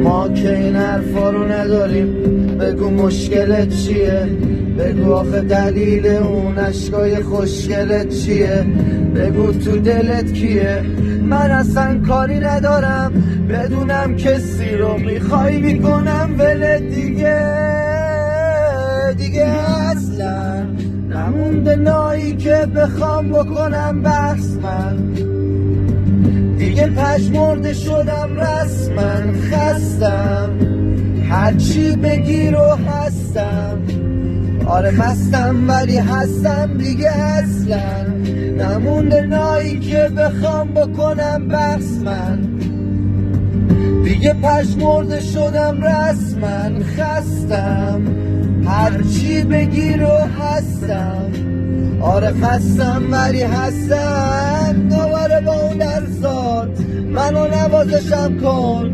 ما که این حرفا رو نداریم. بگو مشکلت چیه، بگو آخه دلیل اون عشقای خوشگلت چیه، بگو تو دلت کیه. من اصلا کاری ندارم بدونم کسی رو میخوای میکنم ولت دیگه اصلا نمونده نایی که بخوام بکنم بحث. من دیگه پژمرده شدم رسما، خستم هرچی بگی رو هستم. آره مستم ولی هستم دیگه اصلا نمونده نایی که بخوام بکنم بحث. من دیگه پژمرده شدم رسما، خستم هرچی بگی رو هستم. آره خستم ولی هستم. دوباره با اون درزاد منو نوازشم کن.